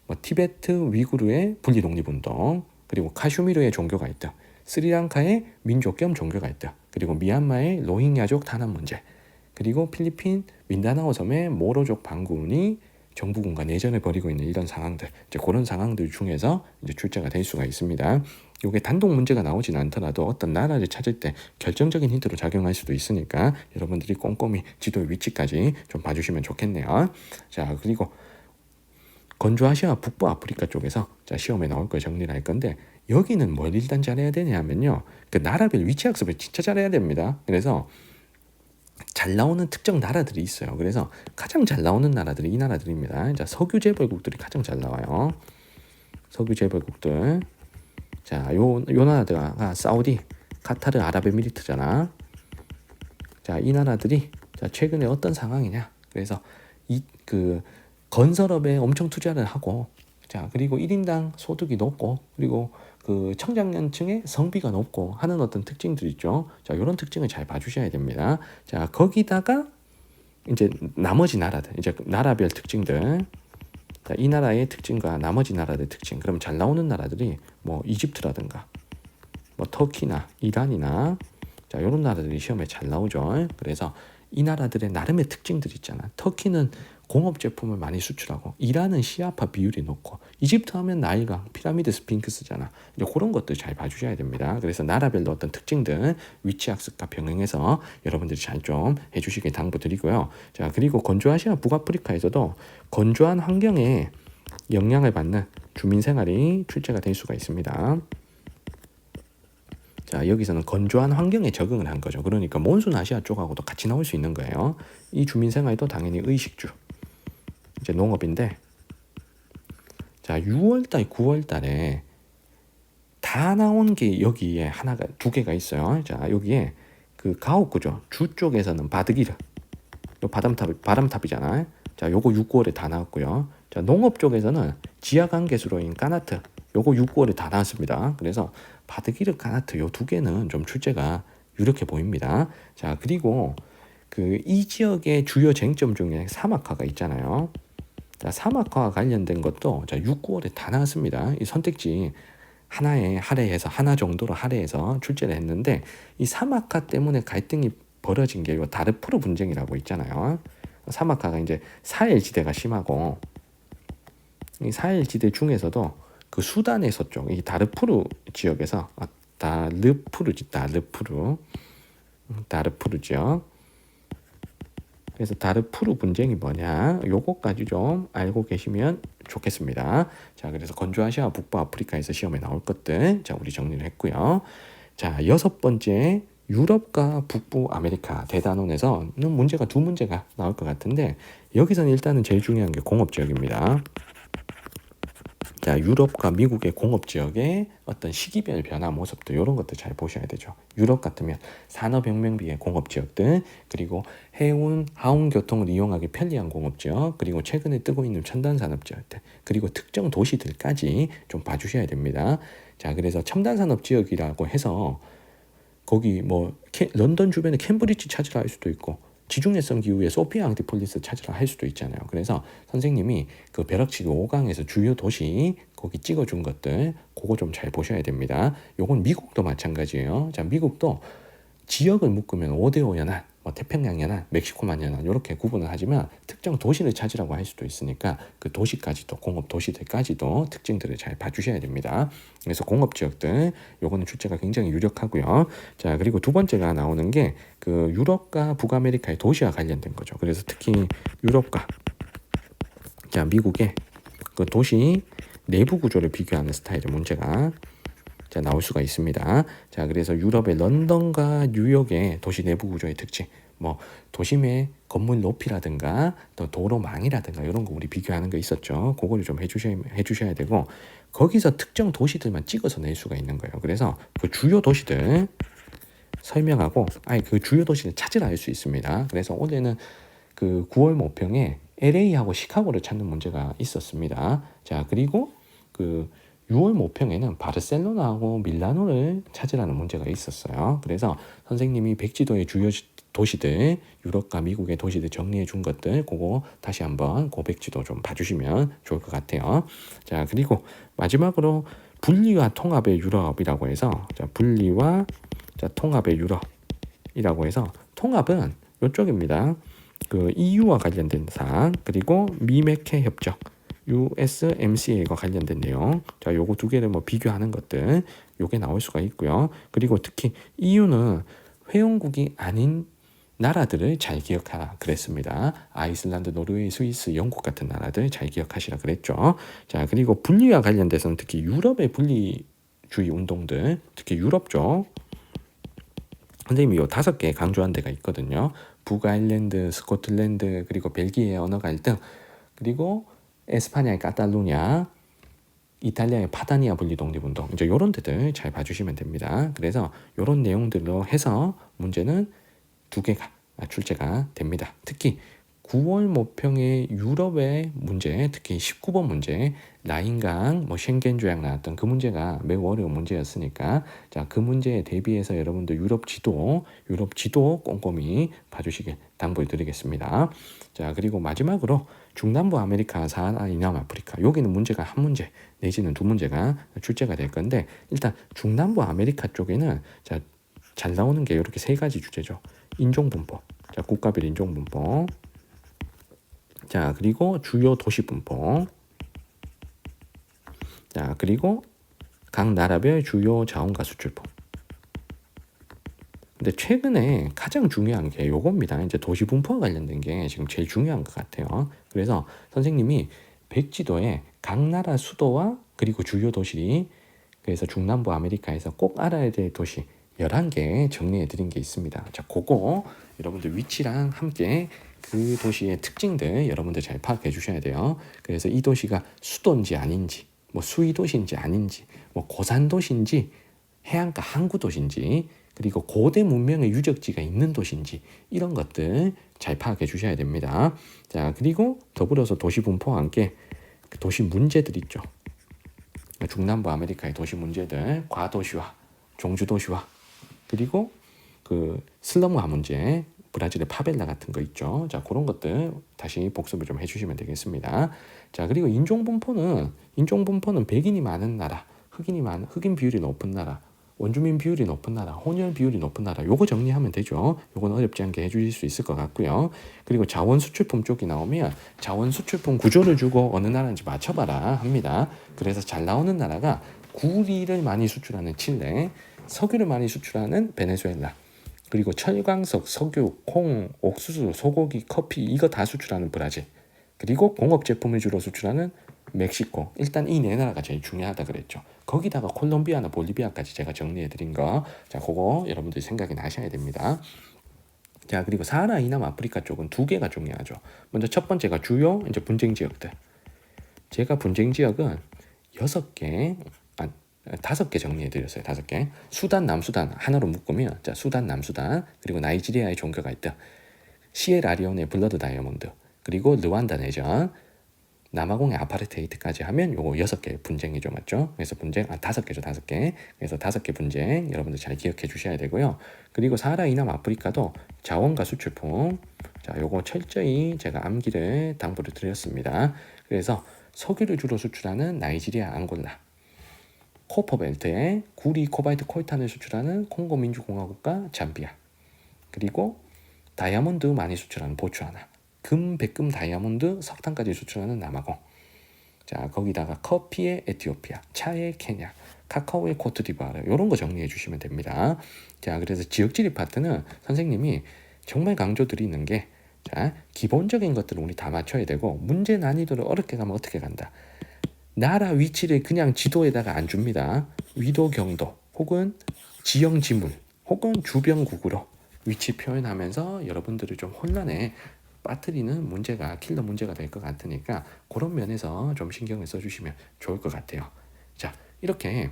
뭐 티베트 위구르의 분리 독립운동, 그리고 카슈미르의 종교 갈등, 스리랑카의 민족 겸 종교 갈등, 그리고 미얀마의 로힝야족 탄압 문제, 그리고 필리핀 민다나오 섬의 모로족 반군이 정부군과 내전을 벌이고 있는 이런 상황들, 이제 그런 상황들 중에서 이제 출제가 될 수가 있습니다. 이게 단독 문제가 나오진 않더라도 어떤 나라를 찾을 때 결정적인 힌트로 작용할 수도 있으니까 여러분들이 꼼꼼히 지도의 위치까지 좀 봐주시면 좋겠네요. 자, 그리고 건조아시아 북부 아프리카 쪽에서 자, 시험에 나올 걸 정리를 할 건데 여기는 뭘 일단 잘해야 되냐면요, 그 나라별 위치 학습을 진짜 잘해야 됩니다. 그래서 잘 나오는 특정 나라들이 있어요. 그래서 가장 잘 나오는 나라들이 이 나라들입니다. 자, 석유 재벌국들이 가장 잘 나와요. 석유 재벌국들. 자, 요 나라들가 사우디, 카타르, 아랍에미리트잖아. 자, 이 나라들이 자, 최근에 어떤 상황이냐. 그래서 이 그 건설업에 엄청 투자를 하고, 자, 그리고 1인당 소득이 높고, 그리고 그 청장년층의 성비가 높고 하는 어떤 특징들이 있죠. 자, 이런 특징을 잘 봐주셔야 됩니다. 자, 거기다가 이제 나머지 나라들, 이제 나라별 특징들. 자, 이 나라의 특징과 나머지 나라들의 특징. 그럼 잘 나오는 나라들이 뭐 이집트라든가, 뭐 터키나 이란이나, 자, 이런 나라들이 시험에 잘 나오죠. 그래서 이 나라들의 나름의 특징들이 있잖아. 터키는 공업 제품을 많이 수출하고, 이란은 시아파 비율이 높고, 이집트 하면 나일강, 피라미드 스핑크스잖아. 이제 그런 것들 잘 봐주셔야 됩니다. 그래서 나라별로 어떤 특징들 위치 학습과 병행해서 여러분들이 잘 좀 해주시길 당부드리고요. 자, 그리고 건조아시아 북아프리카에서도 건조한 환경에 영향을 받는 주민 생활이 출제가 될 수가 있습니다. 자, 여기서는 건조한 환경에 적응을 한 거죠. 그러니까 몬순 아시아 쪽하고도 같이 나올 수 있는 거예요. 이 주민 생활도 당연히 의식주, 이제 농업인데, 자, 6월달, 9월달에 다 나온 게 여기에 하나가 두 개가 있어요. 자, 여기에 그 가옥구죠. 주 쪽에서는 바드기르, 요 바람탑이잖아요. 자, 요거 6월에 다 나왔고요. 자, 농업 쪽에서는 지하관계수로인 까나트, 요거 6월에 다 나왔습니다. 그래서 바드기르, 까나트 요 두 개는 좀 출제가 유력해 보입니다. 자, 그리고 그 이 지역의 주요 쟁점 중에 사막화가 있잖아요. 자, 사막화와 관련된 것도 자, 6, 9월에 다 나왔습니다. 이 선택지 하나에 할애해서 하나 정도로 할애해서 출제를 했는데, 이 사막화 때문에 갈등이 벌어진 게 요 다르푸르 분쟁이라고 있잖아요. 사막화가 이제 사헬지대가 심하고, 이 사헬지대 중에서도 그 수단의 서쪽, 이 다르푸르 지역에서 다르푸르 지역. 그래서 다르푸르 분쟁이 뭐냐, 요거까지 좀 알고 계시면 좋겠습니다. 자, 그래서 건조아시아 북부 아프리카에서 시험에 나올 것들, 자, 우리 정리를 했고요. 자, 6번째 유럽과 북부 아메리카 대단원에서는 문제가 두 문제가 나올 것 같은데, 여기서는 일단은 제일 중요한 게 공업지역입니다. 자, 유럽과 미국의 공업지역의 어떤 시기별 변화 모습들, 이런 것들 잘 보셔야 되죠. 유럽 같으면 산업혁명비의 공업지역들, 그리고 해운, 하운교통을 이용하기 편리한 공업지역, 그리고 최근에 뜨고 있는 첨단산업지역들, 그리고 특정 도시들까지 좀 봐주셔야 됩니다. 자, 그래서 첨단산업지역이라고 해서 거기 뭐 런던 주변에 캠브리지 찾으라 할 수도 있고, 지중해성 기후에 소피아 앙티폴리스 찾으라 할 수도 있잖아요. 그래서 선생님이 그 벼락치기 5강에서 주요 도시 거기 찍어준 것들, 그거 좀 잘 보셔야 됩니다. 요건 미국도 마찬가지예요. 자, 미국도 지역을 묶으면 5대5 연한, 뭐 태평양연안, 멕시코만 연안 이렇게 구분을 하지만 특정 도시를 찾으라고 할 수도 있으니까 그 도시까지도 공업 도시들까지도 특징들을 잘 봐주셔야 됩니다. 그래서 공업 지역들 요거는 출제가 굉장히 유력하고요. 자 그리고 두 번째가 나오는 게 그 유럽과 북아메리카의 도시와 관련된 거죠. 그래서 특히 유럽과 자 미국의 그 도시 내부 구조를 비교하는 스타일의 문제가 자 나올 수가 있습니다. 자 그래서 유럽의 런던과 뉴욕의 도시 내부 구조의 특징, 뭐 도심의 건물 높이라든가 또 도로망이라든가 이런 거 우리 비교하는 거 있었죠. 그거를 좀 해주셔야 되고 거기서 특정 도시들만 찍어서 낼 수가 있는 거예요. 그래서 그 주요 도시들 설명하고 아니 그 주요 도시를 찾으라 할 수 있습니다. 그래서 올해는 그 9월 모평에 LA하고 시카고를 찾는 문제가 있었습니다. 자 그리고 그 6월 모평에는 바르셀로나하고 밀라노를 찾으라는 문제가 있었어요. 그래서 선생님이 백지도의 주요 도시들, 유럽과 미국의 도시들 정리해 준 것들, 그거 다시 한번 그 백지도 좀 봐주시면 좋을 것 같아요. 자, 그리고 마지막으로 분리와 통합의 유럽이라고 해서, 자, 분리와 자, 통합의 유럽이라고 해서, 통합은 이쪽입니다. 그 EU와 관련된 사항, 그리고 미메케 협정, USMCA와 관련된 내용. 자, 요거 두 개를 뭐 비교하는 것들, 요게 나올 수가 있고요. 그리고 특히 EU는 회원국이 아닌 나라들을 잘 기억하라 그랬습니다. 아이슬란드, 노르웨이, 스위스, 영국 같은 나라들 잘 기억하시라 그랬죠. 자, 그리고 분리와 관련돼서는 특히 유럽의 분리주의 운동들, 특히 유럽 쪽 선생님이 요 5개 강조한 데가 있거든요. 북아일랜드, 스코틀랜드, 그리고 벨기에의 언어 갈등, 그리고 에스파냐의 카탈루냐, 이탈리아의 파다니아 분리 독립운동, 이제 이런 데들 잘 봐주시면 됩니다. 그래서 이런 내용들로 해서 문제는 2개가 출제가 됩니다. 특히 9월 모평의 유럽의 문제, 특히 19번 문제, 라인강, 뭐 쉥겐 조약 나왔던 그 문제가 매우 어려운 문제였으니까 자, 그 문제에 대비해서 여러분들 유럽 지도 꼼꼼히 봐주시길 당부해 드리겠습니다. 자, 그리고 마지막으로 중남부 아메리카, 사하라 이남 아프리카, 여기는 문제가 한 문제 내지는 2문제가 출제가 될 건데 일단 중남부 아메리카 쪽에는 자, 잘 나오는 게 이렇게 3가지 주제죠. 인종분포, 자, 국가별 인종분포, 자, 그리고 주요 도시 분포, 자, 그리고 각 나라별 주요 자원과 수출품. 근데 최근에 가장 중요한 게 요겁니다. 이제 도시 분포와 관련된 게 지금 제일 중요한 것 같아요. 그래서 선생님이 백지도에 각 나라 수도와 그리고 주요 도시, 그래서 중남부 아메리카에서 꼭 알아야 될 도시 11개 정리해 드린 게 있습니다. 자, 그거 여러분들 위치랑 함께 그 도시의 특징들 여러분들 잘 파악해 주셔야 돼요. 그래서 이 도시가 수도인지 아닌지, 뭐 수위 도시인지 아닌지, 뭐 고산 도시인지, 해안가 항구 도시인지, 그리고 고대 문명의 유적지가 있는 도시인지 이런 것들 잘 파악해 주셔야 됩니다. 자, 그리고 더불어서 도시 분포와 함께 그 도시 문제들 있죠. 중남부 아메리카의 도시 문제들, 과도시화, 종주도시화, 그리고 그 슬럼화 문제, 브라질의 파벨라 같은 거 있죠. 자, 그런 것들 다시 복습을 좀 해주시면 되겠습니다. 자, 그리고 인종분포는 백인이 많은 나라, 흑인 비율이 높은 나라, 원주민 비율이 높은 나라, 혼혈 비율이 높은 나라, 요거 정리하면 되죠. 요건 어렵지 않게 해주실 수 있을 것 같고요. 그리고 자원 수출품 쪽이 나오면 자원 수출품 구조를 주고 어느 나라인지 맞춰봐라 합니다. 그래서 잘 나오는 나라가 구리를 많이 수출하는 칠레, 석유를 많이 수출하는 베네수엘라, 그리고 철광석, 석유, 콩, 옥수수, 소고기, 커피 이거 다 수출하는 브라질, 그리고 공업 제품을 주로 수출하는 멕시코. 일단 이 4나라가 제일 중요하다 그랬죠. 거기다가 콜롬비아나 볼리비아까지 제가 정리해 드린 거, 자, 그거 여러분들이 생각이 나셔야 됩니다. 자, 그리고 사하라 이남 아프리카 쪽은 2개가 중요하죠. 먼저 첫 번째가 주요 이제 분쟁 지역들. 제가 분쟁 지역은 6개, 5개 정리해 드렸어요. 5개. 수단, 남수단 하나로 묶으면 자, 수단, 남수단, 그리고 나이지리아의 종교 갈등, 시에라리온의 블러드 다이아몬드, 그리고 르완다 내전, 남아공의 아파르테이트까지 하면 요거 6개 분쟁이죠, 맞죠? 그래서 분쟁 5개죠, 5개. 그래서 5개 분쟁 여러분들 잘 기억해 주셔야 되고요. 그리고 사하라 이남 아프리카도 자원과 수출품, 자, 요거 철저히 제가 암기를 당부를 드렸습니다. 그래서 석유를 주로 수출하는 나이지리아, 앙골라, 코퍼벨트에 구리, 코발트, 콜탄을 수출하는 콩고 민주공화국과 잠비아, 그리고 다이아몬드 많이 수출하는 보츠와나, 금, 백금, 다이아몬드, 석탄까지 수출하는 남아공, 자 거기다가 커피의 에티오피아, 차의 케냐, 카카오의 코트디부아르, 이런 거 정리해 주시면 됩니다. 자 그래서 지역지리 파트는 선생님이 정말 강조드리는 게, 자 기본적인 것들을 우리 다 맞춰야 되고, 문제 난이도를 어렵게 가면 어떻게 간다, 나라 위치를 그냥 지도에다가 안 줍니다. 위도 경도 혹은 지형 지물 혹은 주변국으로 위치 표현하면서 여러분들을 좀 혼란에 빠뜨리는 문제가 킬러 문제가 될 것 같으니까, 그런 면에서 좀 신경을 써주시면 좋을 것 같아요. 자 이렇게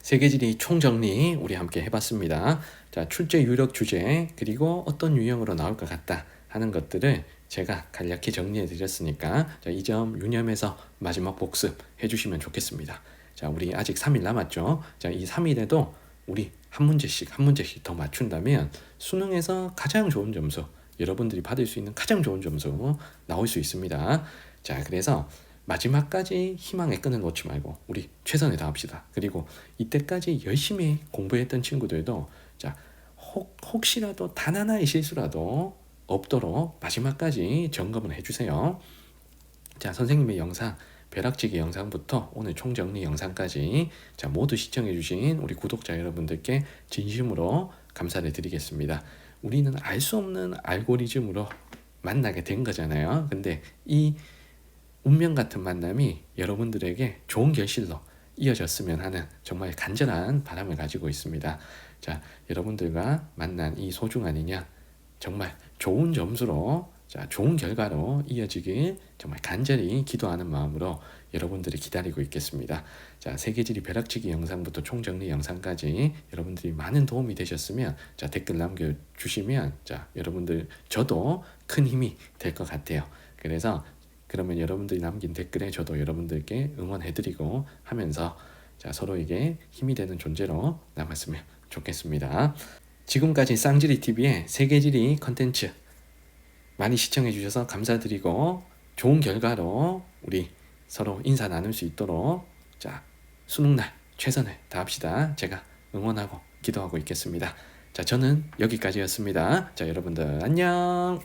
세계지리 총정리 우리 함께 해봤습니다. 자 출제 유력 주제 그리고 어떤 유형으로 나올 것 같다 하는 것들을 제가 간략히 정리해 드렸으니까, 이 점 유념해서 마지막 복습 해주시면 좋겠습니다. 자 우리 아직 3일 남았죠. 자이 3일에도 우리 한 문제씩 더 맞춘다면 수능에서 가장 좋은 점수, 여러분들이 받을 수 있는 가장 좋은 점수 나올 수 있습니다. 자 그래서 마지막까지 희망의 끈을 놓지 말고 우리 최선을 다합시다. 그리고 이때까지 열심히 공부했던 친구들도, 자 혹시라도 단 하나의 실수라도 없도록 마지막까지 점검을 해주세요. 자 선생님의 영상, 벼락치기 영상부터 오늘 총정리 영상까지 자 모두 시청해주신 우리 구독자 여러분들께 진심으로 감사를 드리겠습니다. 우리는 알 수 없는 알고리즘으로 만나게 된 거잖아요. 근데 이 운명 같은 만남이 여러분들에게 좋은 결실로 이어졌으면 하는 정말 간절한 바람을 가지고 있습니다. 자 여러분들과 만난 이 소중한 인연, 정말 좋은 점수로, 자 좋은 결과로 이어지길 정말 간절히 기도하는 마음으로 여러분들이 기다리고 있겠습니다. 자 세계지리 벼락치기 영상부터 총정리 영상까지 여러분들이 많은 도움이 되셨으면 자 댓글 남겨주시면, 자 여러분들 저도 큰 힘이 될 것 같아요. 그래서 그러면 여러분들이 남긴 댓글에 저도 여러분들께 응원해드리고 하면서 자 서로에게 힘이 되는 존재로 남았으면 좋겠습니다. 지금까지 쌍지리TV의 세계지리 컨텐츠 많이 시청해주셔서 감사드리고, 좋은 결과로 우리 서로 인사 나눌 수 있도록 자 수능날 최선을 다합시다. 제가 응원하고 기도하고 있겠습니다. 자 저는 여기까지였습니다. 자 여러분들 안녕.